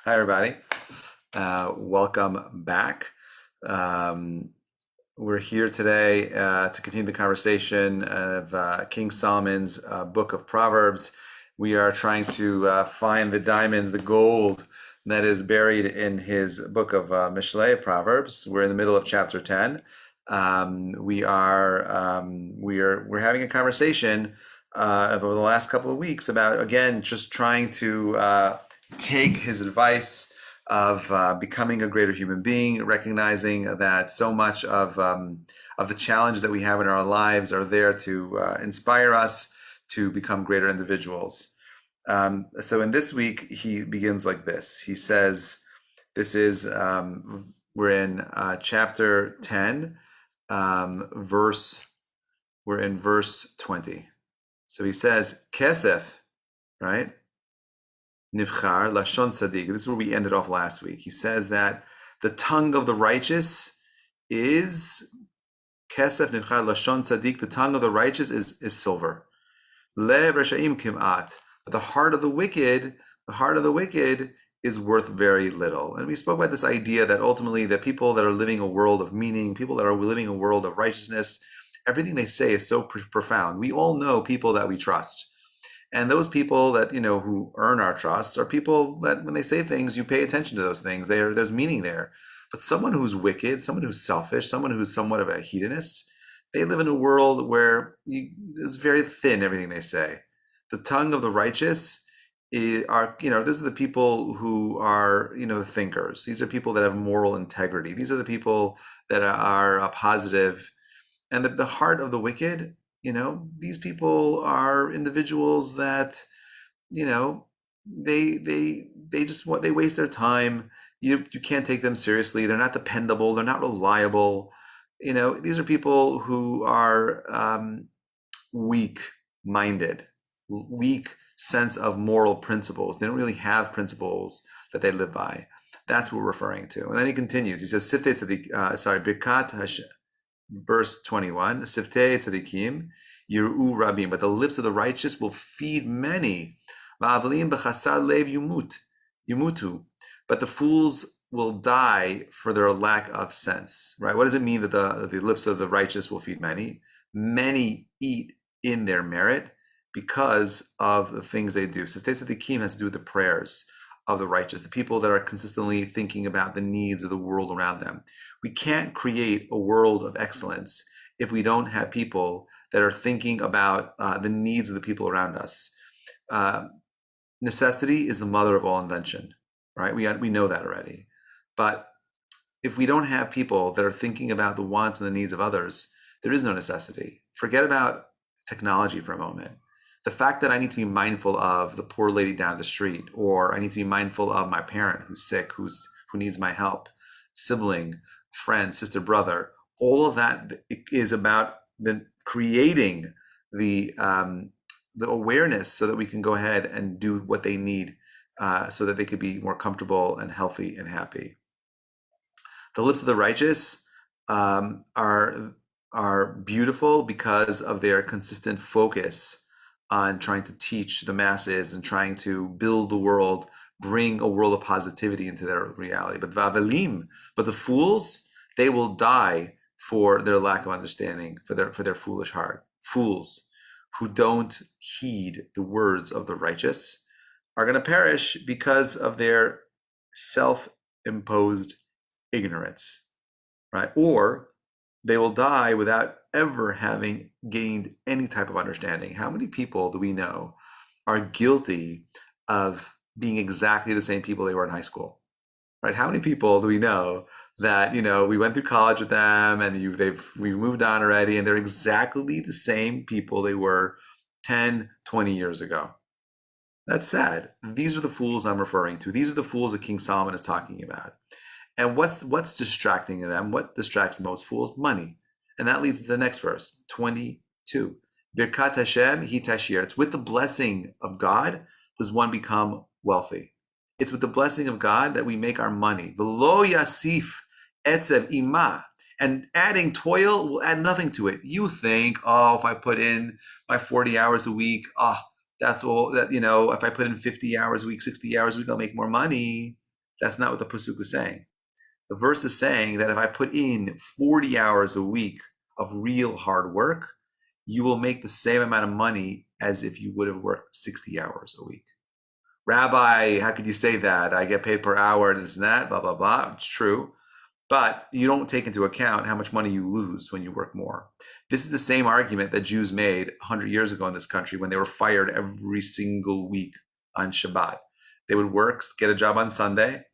Hi, everybody. Welcome back. Um, we're here today to continue the conversation of King Solomon's book of Proverbs. We are trying to find the diamonds, the gold that is buried in his book of Mishlei, Proverbs. We're in the middle of chapter 10. We're having a conversation over the last couple of weeks about, again, just trying to take his advice of becoming a greater human being, recognizing that so much of the challenges that we have in our lives are there to inspire us to become greater individuals. So in this week, he begins like this. He says, this is, we're in chapter 10, we're in verse 20. So he says, Kesef, right? Nivchar, Lashon Sadiq. This is where we ended off last week. He says that the tongue of the righteous is Kesef Nivchar Lashon Sadiq. The tongue of the righteous is silver. Lev Reshaim Kimat. But the heart of the wicked is worth very little. And we spoke about this idea that ultimately that people that are living a world of meaning, people that are living a world of righteousness, everything they say is so profound. We all know people that we trust. And those people that, who earn our trust are people that when they say things, you pay attention to those things. There's meaning there. But someone who's wicked, someone who's selfish, someone who's somewhat of a hedonist, they live in a world where it's very thin, everything they say. The tongue of the righteous these are the people who are, thinkers. These are people that have moral integrity. These are the people that are positive. And the heart of the wicked, these people are individuals that, they waste their time. You can't take them seriously. They're not dependable. They're not reliable. These are people who are weak-minded, weak sense of moral principles. They don't really have principles that they live by. That's what we're referring to. And then he continues. He says, Birkat Hashem. Verse 21, Siftei tzadikim yiru rabim, but the lips of the righteous will feed many. Va'avalim b'chasar lev yumutu, but the fools will die for their lack of sense. Right? What does it mean that the lips of the righteous will feed many? Many eat in their merit because of the things they do. Siftei tzadikim has to do with the prayers of the righteous, the people that are consistently thinking about the needs of the world around them. We can't create a world of excellence if we don't have people that are thinking about the needs of the people around us. Necessity is the mother of all invention, right? We know that already. But if we don't have people that are thinking about the wants and the needs of others, there is no necessity. Forget about technology for a moment. The fact that I need to be mindful of the poor lady down the street, or I need to be mindful of my parent who's sick, who needs my help, sibling, friend, sister, brother, all of that is about creating the awareness so that we can go ahead and do what they need so that they could be more comfortable and healthy and happy. The lips of the righteous are beautiful because of their consistent focus on trying to teach the masses and trying to build the world, bring a world of positivity into their reality. But the fools, they will die for their lack of understanding, for their foolish heart. Fools who don't heed the words of the righteous are going to perish because of their self-imposed ignorance, right? Or they will die without ever having gained any type of understanding. How many people do we know are guilty of being exactly the same people they were in high school, right? How many people do we know that, we went through college with them and we've moved on already and they're exactly the same people they were 10, 20 years ago? That's sad. These are the fools I'm referring to. These are the fools that King Solomon is talking about. And what's distracting them? What distracts most fools? Money. And that leads to the next verse, 22. Birkat Hashem hi tashir. It's with the blessing of God does one become wealthy. It's with the blessing of God that we make our money. V'lo yasif etzev ima. And adding toil will add nothing to it. You think, if I put in my 40 hours a week, that's all that, if I put in 50 hours a week, 60 hours a week, I'll make more money. That's not what the pasuk is saying. The verse is saying that if I put in 40 hours a week of real hard work, you will make the same amount of money as if you would have worked 60 hours a week. Rabbi, how could you say that? I get paid per hour, this and that, blah, blah, blah. It's true. But you don't take into account how much money you lose when you work more. This is the same argument that Jews made 100 years ago in this country when they were fired every single week on Shabbat. They would work, get a job on Sunday.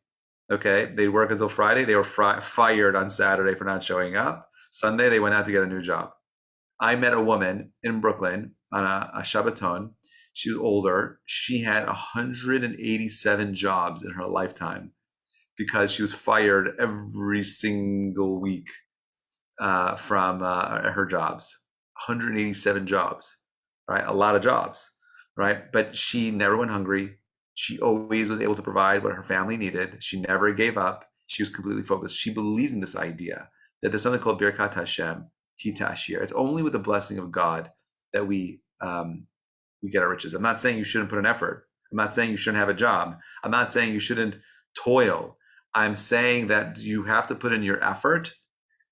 Okay, they'd work until Friday. They were fired on Saturday for not showing up. Sunday, they went out to get a new job. I met a woman in Brooklyn on a Shabbaton. She was older. She had 187 jobs in her lifetime because she was fired every single week from her jobs. 187 jobs, right? A lot of jobs, right? But she never went hungry. She always was able to provide what her family needed. She never gave up. She was completely focused. She believed in this idea that there's something called Birkat Hashem, Kita Ashir. It's only with the blessing of God that we get our riches. I'm not saying you shouldn't put an effort. I'm not saying you shouldn't have a job. I'm not saying you shouldn't toil. I'm saying that you have to put in your effort,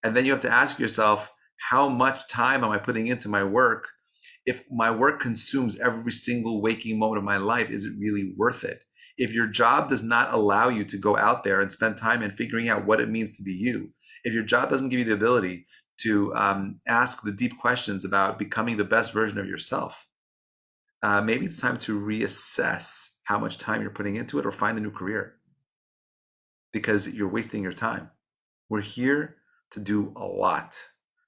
and then you have to ask yourself, how much time am I putting into my work? If my work consumes every single waking moment of my life, is it really worth it? If your job does not allow you to go out there and spend time in figuring out what it means to be you, if your job doesn't give you the ability to ask the deep questions about becoming the best version of yourself, maybe it's time to reassess how much time you're putting into it or find a new career, because you're wasting your time. We're here to do a lot.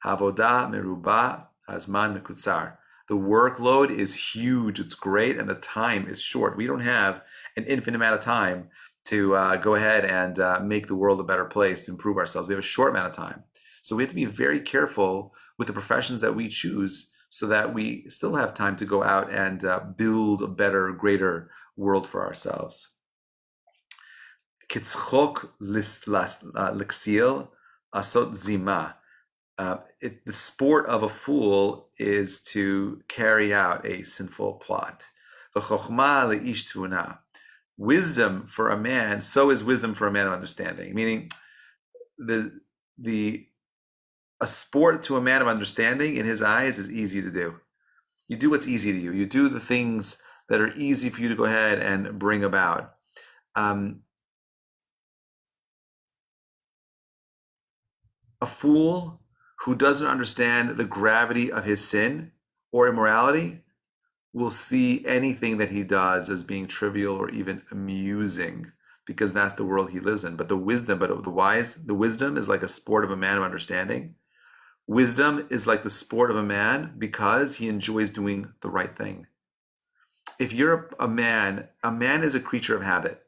Havodah meruba, hazman mekutzar. The workload is huge, it's great, and the time is short. We don't have an infinite amount of time to go ahead and make the world a better place, to improve ourselves. We have a short amount of time. So we have to be very careful with the professions that we choose so that we still have time to go out and build a better, greater world for ourselves. Kitzchok l'ksil asot zima. The sport of a fool is to carry out a sinful plot. V'chochma le'ish tevuna. Wisdom for a man, so is wisdom for a man of understanding. Meaning, a sport to a man of understanding in his eyes is easy to do. You do what's easy to you. You do the things that are easy for you to go ahead and bring about. A fool who doesn't understand the gravity of his sin or immorality will see anything that he does as being trivial or even amusing, because that's the world he lives in. But the wisdom is like a sport of a man of understanding. Wisdom is like the sport of a man because he enjoys doing the right thing. If you're a man is a creature of habit,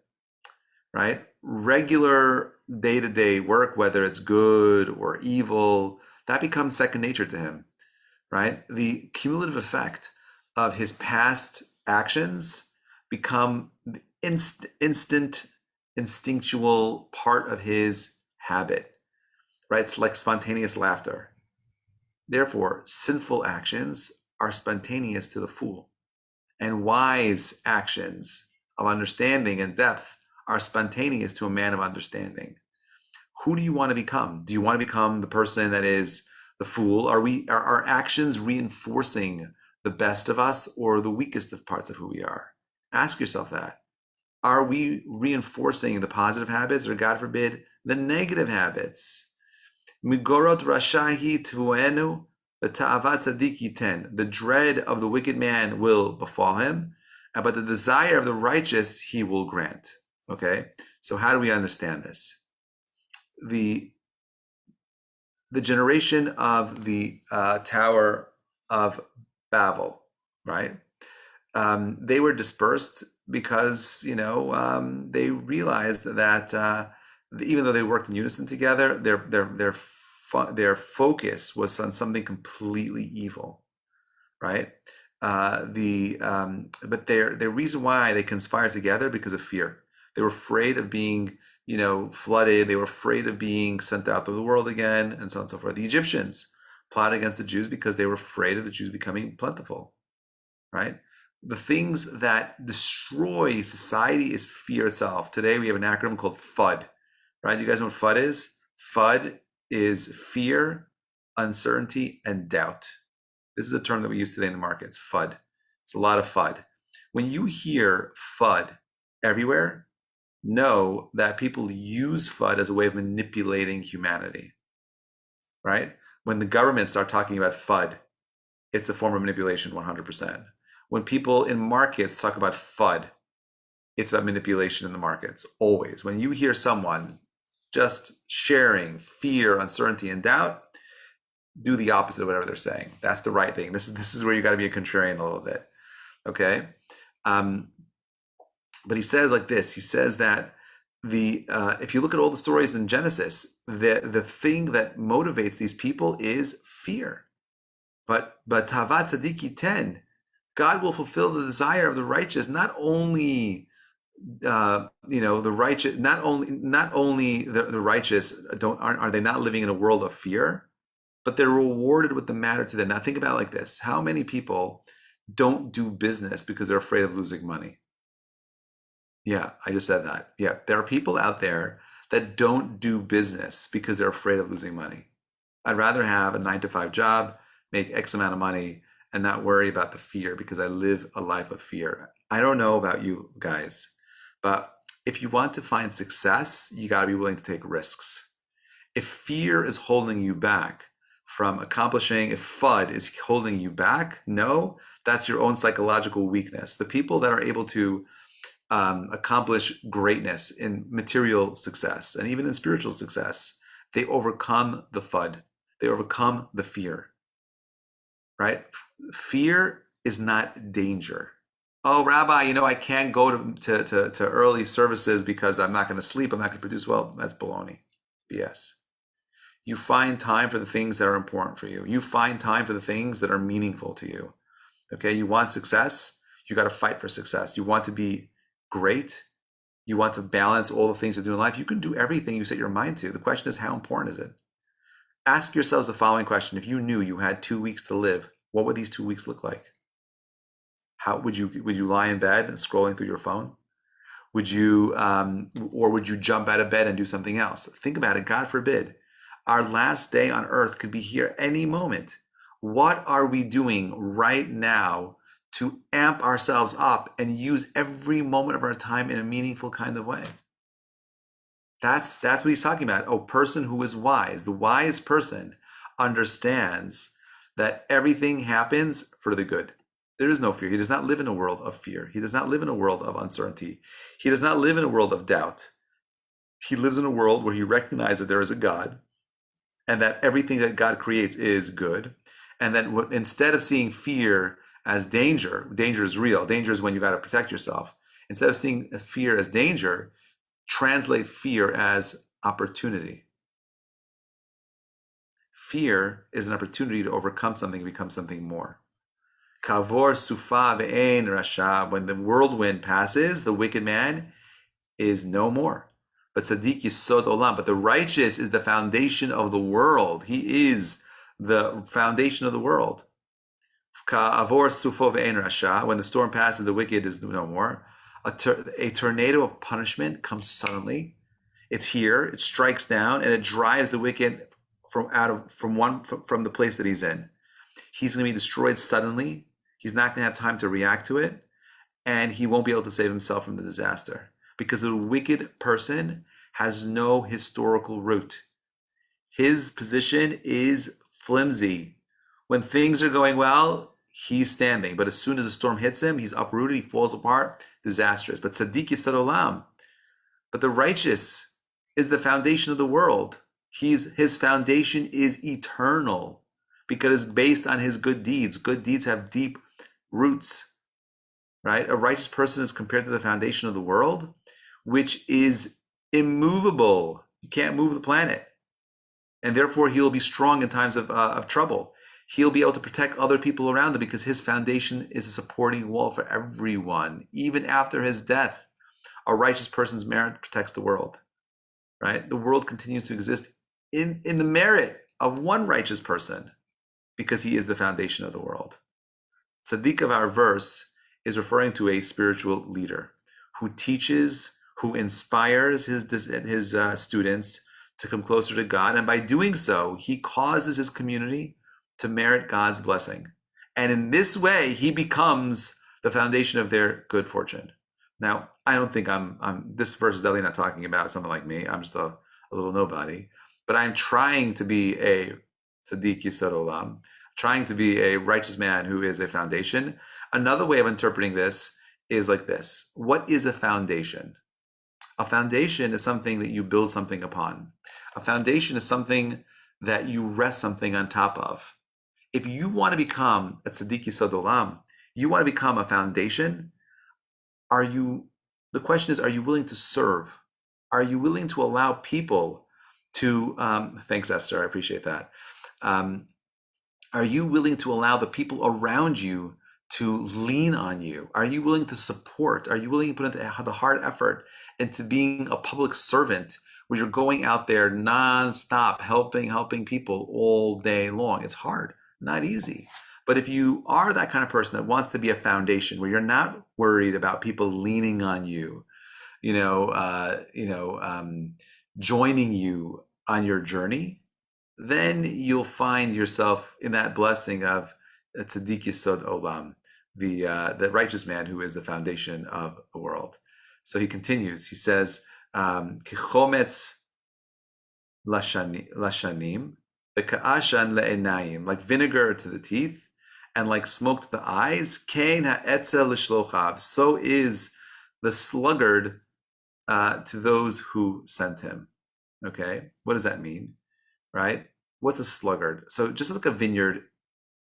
right? Regular day-to-day work, whether it's good or evil, that becomes second nature to him, right? The cumulative effect of his past actions become the instant, instinctual part of his habit, right? It's like spontaneous laughter. Therefore, sinful actions are spontaneous to the fool, and wise actions of understanding and depth are spontaneous to a man of understanding. Who do you want to become? Do you want to become the person that is the fool? Are our actions reinforcing the best of us or the weakest of parts of who we are? Ask yourself that. Are we reinforcing the positive habits, or God forbid, the negative habits? Migorot rashahi tvuenu v'ta'avat tzadik yiten. The dread of the wicked man will befall him, but the desire of the righteous he will grant. Okay, so how do we understand this? The generation of the Tower of Babel, right? They were dispersed because they realized that even though they worked in unison together, their focus was on something completely evil, right? But their reason why they conspired together because of fear. They were afraid of being, flooded. They were afraid of being sent out to the world again, and so on and so forth. The Egyptians plotted against the Jews because they were afraid of the Jews becoming plentiful, right? the things that destroy society is fear itself. Today we have an acronym called FUD, right? You guys know what FUD is? FUD is fear, uncertainty, and doubt. This is a term that we use today in the markets, FUD. It's a lot of FUD. When you hear FUD everywhere, know that people use FUD as a way of manipulating humanity, right? When the government start talking about FUD, it's a form of manipulation 100%. When people in markets talk about FUD, it's about manipulation in the markets, always. When you hear someone just sharing fear, uncertainty, and doubt, do the opposite of whatever they're saying. That's the right thing. This is where you got to be a contrarian a little bit, okay? But he says like this. He says that if you look at all the stories in Genesis, the thing that motivates these people is fear. But Tavat Tzadiki 10, God will fulfill the desire of the righteous. Not only the righteous, not only the righteous are they not living in a world of fear, but they're rewarded with the matter to them. Now think about it like this: how many people don't do business because they're afraid of losing money? Yeah, I just said that. Yeah, there are people out there that don't do business because they're afraid of losing money. I'd rather have a 9-to-5 job, make X amount of money, and not worry about the fear because I live a life of fear. I don't know about you guys, but if you want to find success, you got to be willing to take risks. If fear is holding you back from accomplishing, if FUD is holding you back, no, that's your own psychological weakness. The people that are able to accomplish greatness in material success and even in spiritual success, they overcome the FUD. They overcome the fear, right? Fear is not danger. Oh, Rabbi, I can't go to early services because I'm not going to sleep. I'm not going to produce well. That's baloney. BS. You find time for the things that are important for you. You find time for the things that are meaningful to you. Okay, you want success, you got to fight for success. You want to be great, you want to balance all the things you do in life. You can do everything you set your mind to. The question is, how important is it? Ask yourselves the following question: if you knew you had 2 weeks to live, what would these 2 weeks look like? How would you lie in bed and scrolling through your phone? Would you jump out of bed and do something else? Think about it. God forbid, our last day on earth could be here any moment. What are we doing right now to amp ourselves up and use every moment of our time in a meaningful kind of way? That's what he's talking about. A person who is wise. The wise person understands that everything happens for the good. There is no fear. He does not live in a world of fear. He does not live in a world of uncertainty. He does not live in a world of doubt. He lives in a world where he recognizes that there is a God and that everything that God creates is good. And that instead of seeing fear as danger is real. Danger is when you got to protect yourself. Instead of seeing fear as danger, translate fear as opportunity. Fear is an opportunity to overcome something and become something more. Kavor sufa ve'ein rasha. When the whirlwind passes, the wicked man is no more. But tzaddik yisod olam. But the righteous is the foundation of the world. He is the foundation of the world. Kavor sufo ve'ein rasha. When the storm passes, the wicked is no more. A tornado of punishment comes suddenly. It's here. It strikes down and it drives the wicked from the place that he's in. He's going to be destroyed suddenly. He's not going to have time to react to it, and he won't be able to save himself from the disaster because a wicked person has no historical root. His position is flimsy. When things are going well, he's standing, but as soon as a storm hits him, he's uprooted, he falls apart, disastrous. But tzaddik yisad olam. But the righteous is the foundation of the world. His foundation is eternal because it's based on his good deeds. Good deeds have deep roots, right? A righteous person is compared to the foundation of the world, which is immovable. You can't move the planet. And therefore, he'll be strong in times of trouble. He'll be able to protect other people around him because his foundation is a supporting wall for everyone. Even after his death, a righteous person's merit protects the world, right? The world continues to exist in the merit of one righteous person because he is the foundation of the world. Tzaddik of our verse is referring to a spiritual leader who teaches, who inspires his students to come closer to God. And by doing so, he causes his community to merit God's blessing. And in this way, he becomes the foundation of their good fortune. Now, I don't think this verse is definitely not talking about someone like me. I'm just a little nobody. But I'm trying to be a tzaddik yisod olam, trying to be a righteous man who is a foundation. Another way of interpreting this is like this. What is a foundation? A foundation is something that you build something upon. A foundation is something that you rest something on top of. If you want to become a tzaddik yisod olam, you want to become a foundation, the question is, are you willing to serve? Are you willing to allow people to, thanks Esther, I appreciate that. Are you willing to allow the people around you to lean on you? Are you willing to support? Are you willing to put into the hard effort into being a public servant where you're going out there nonstop, helping people all day long? It's hard, not easy. But if you are that kind of person that wants to be a foundation where you're not worried about people leaning on you, joining you on your journey, then you'll find yourself in that blessing of tzaddik yisod olam, the righteous man who is the foundation of the world. So he continues. He says, "Kichometz lashanim, v'ka'ashan le'enayim," like vinegar to the teeth, and like smoke to the eyes. Kain ha'etzel l'shlochav, so is the sluggard to those who sent him. Okay, what does that mean? Right? What's a sluggard? So just like a vineyard,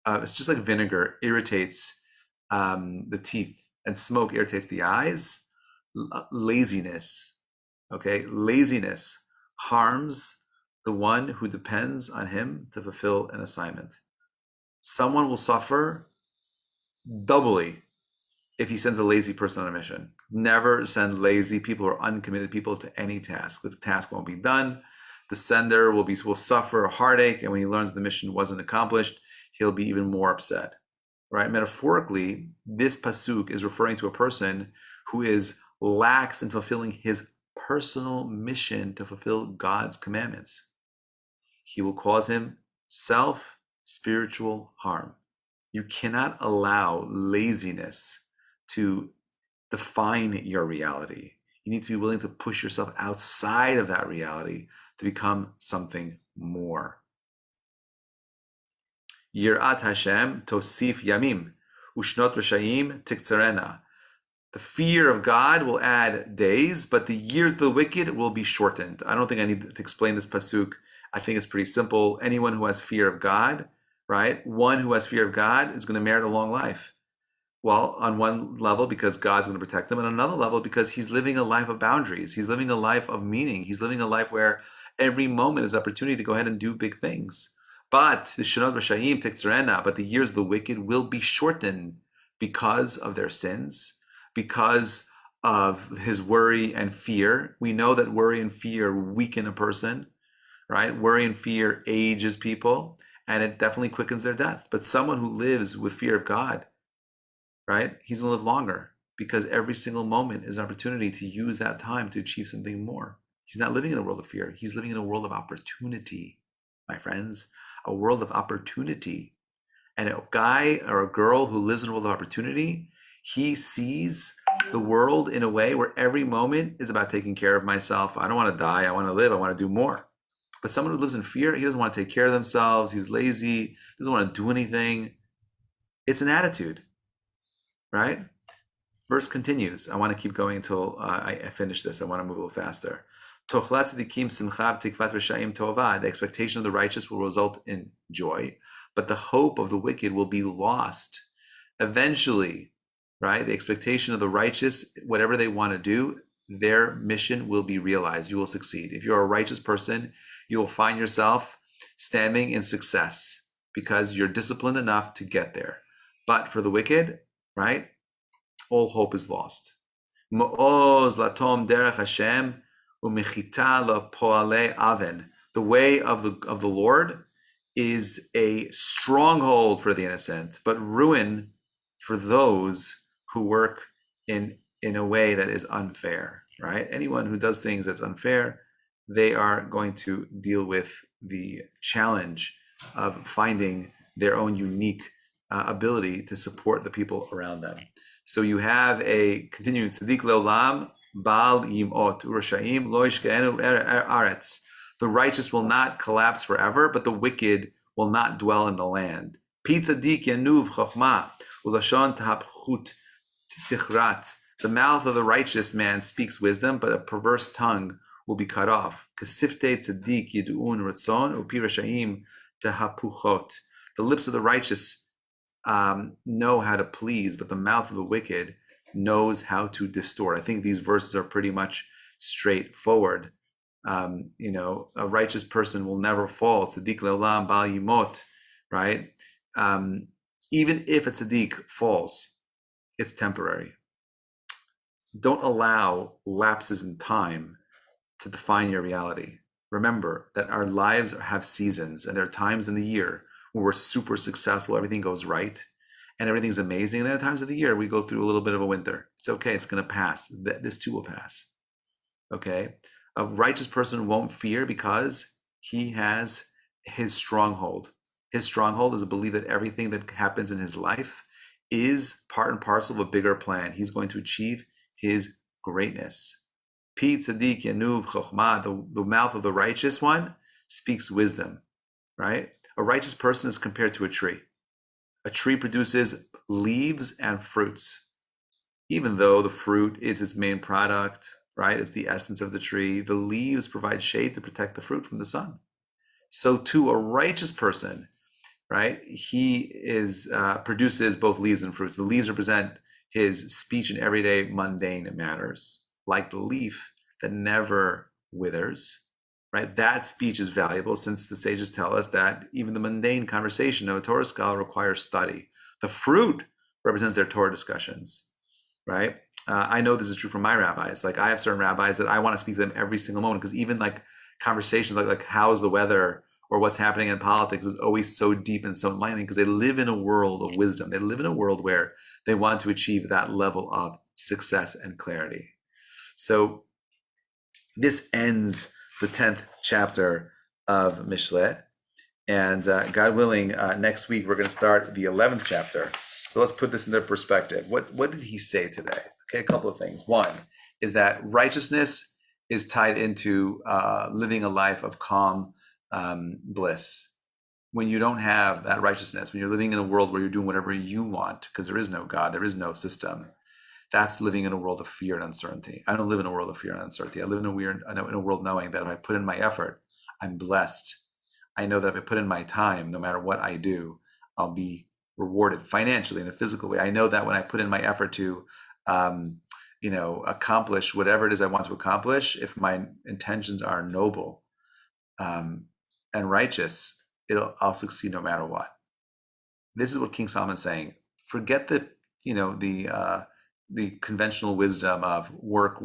it's just like vinegar irritates the teeth and smoke irritates the eyes. Laziness, okay? Laziness harms the one who depends on him to fulfill an assignment. Someone will suffer doubly if he sends a lazy person on a mission. Never send lazy people or uncommitted people to any task. The task won't be done. The sender will suffer a heartache, and when he learns the mission wasn't accomplished, he'll be even more upset. Right? Metaphorically, this pasuk is referring to a person who is lax in fulfilling his personal mission to fulfill God's commandments. He will cause him spiritual harm. You cannot allow laziness to define your reality. You need to be willing to push yourself outside of that reality to become something more. Yirat Hashem tosif yamim, ushnot reshayim tiktzarena. The fear of God will add days, but the years of the wicked will be shortened. I don't think I need to explain this pasuk. I think it's pretty simple. Anyone who has fear of God, right? One who has fear of God is going to merit a long life. Well, on one level, because God's going to protect him, and on another level, because he's living a life of boundaries. He's living a life of meaning. He's living a life where every moment is an opportunity to go ahead and do big things. But the Shanot Rashayim Tiktzarena, but the years of the wicked will be shortened because of their sins, because of his worry and fear. We know that worry and fear weaken a person, right? Worry and fear ages people, and it definitely quickens their death. But someone who lives with fear of God, right? He's going to live longer because every single moment is an opportunity to use that time to achieve something more. He's not living in a world of fear. He's living in a world of opportunity, my friends, a world of opportunity. And a guy or a girl who lives in a world of opportunity, he sees the world in a way where every moment is about taking care of myself. I don't want to die. I want to live. I want to do more. But someone who lives in fear, he doesn't want to take care of themselves. He's lazy, doesn't want to do anything. It's an attitude, right? Verse continues. I want to keep going until I finish this. I want to move a little faster. The expectation of the righteous will result in joy, but the hope of the wicked will be lost. Eventually, right? The expectation of the righteous, whatever they want to do, their mission will be realized. You will succeed. If you're a righteous person, you will find yourself standing in success because you're disciplined enough to get there. But for the wicked, right? All hope is lost. Mo'oz latom derech Hashem u'mechita lapoalei aven. The way of the Lord is a stronghold for the innocent, but ruin for those who work in a way that is unfair, right? Anyone who does things that's unfair, they are going to deal with the challenge of finding their own unique ability to support the people around them. So you have a continuing tzaddik leolam bal yimot urashaim lo yishke'enu aretz. The righteous will not collapse forever, but the wicked will not dwell in the land. Pi tzaddik yanuv chokhmah ulashon tahapchut tichrat. The mouth of the righteous man speaks wisdom, but a perverse tongue will be cut off. Kasifte tzaddik yidu'un ratzon upi rashaim tahapuchot. The lips of the righteous know how to please, but the mouth of the wicked knows how to distort. I think these verses are pretty much straightforward. A righteous person will never fall. Tzaddik leolam bal yimot, right? Even if a tzaddik falls, it's temporary. Don't allow lapses in time to define your reality. Remember that our lives have seasons, and there are times in the year where we're super successful, everything goes right, and everything's amazing. And there are times of the year we go through a little bit of a winter. It's okay, it's going to pass. This too will pass. Okay? A righteous person won't fear because he has his stronghold. His stronghold is a belief that everything that happens in his life is part and parcel of a bigger plan. He's going to achieve his greatness. Pi tzaddik yanuv chokhmah, the mouth of the righteous one speaks wisdom, right? A righteous person is compared to a tree. A tree produces leaves and fruits. Even though the fruit is its main product, right? It's the essence of the tree. The leaves provide shade to protect the fruit from the sun. So too, a righteous person, right? He produces both leaves and fruits. The leaves represent his speech in everyday mundane matters, like the leaf that never withers, right? That speech is valuable since the sages tell us that even the mundane conversation of a Torah scholar requires study. The fruit represents their Torah discussions, right? I know this is true for my rabbis. Like I have certain rabbis that I want to speak to them every single moment because even like conversations like how's the weather or what's happening in politics is always so deep and so enlightening because they live in a world of wisdom. They live in a world where they want to achieve that level of success and clarity. So this ends the 10th chapter of Mishlei. And God willing, next week we're going to start the 11th chapter. So let's put this into perspective. What did he say today? Okay, a couple of things. One is that righteousness is tied into living a life of calm bliss. When you don't have that righteousness, when you're living in a world where you're doing whatever you want, because there is no God, there is no system, that's living in a world of fear and uncertainty. I don't live in a world of fear and uncertainty. I live in a world knowing that if I put in my effort, I'm blessed. I know that if I put in my time, no matter what I do, I'll be rewarded financially in a physical way. I know that when I put in my effort to, accomplish whatever it is I want to accomplish, if my intentions are noble and righteous, I'll succeed no matter what. This is what King Solomon's saying. Forget the conventional wisdom of work,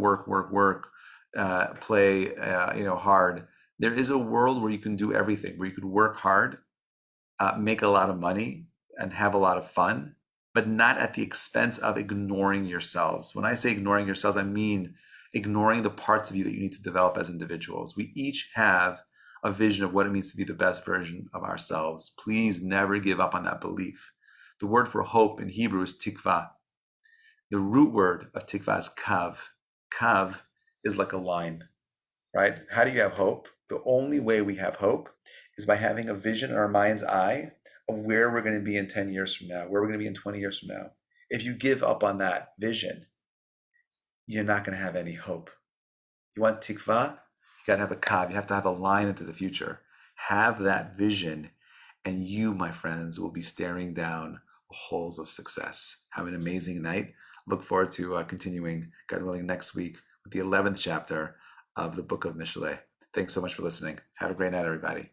play, hard. There is a world where you can do everything, where you could work hard, make a lot of money, and have a lot of fun, but not at the expense of ignoring yourselves. When I say ignoring yourselves, I mean ignoring the parts of you that you need to develop as individuals. We each have a vision of what it means to be the best version of ourselves. Please never give up on that belief. The word for hope in Hebrew is tikva. The root word of tikva is kav. Kav is like a line, right? How do you have hope? The only way we have hope is by having a vision in our mind's eye of where we're going to be in 10 years from now, where we're going to be in 20 years from now. If you give up on that vision, you're not going to have any hope. You want tikva? You got to have a kav. You have to have a line into the future. Have that vision, and you, my friends, will be staring down holes of success. Have an amazing night. Look forward to continuing, God willing, next week with the 11th chapter of the book of Mishlei. Thanks so much for listening. Have a great night, everybody.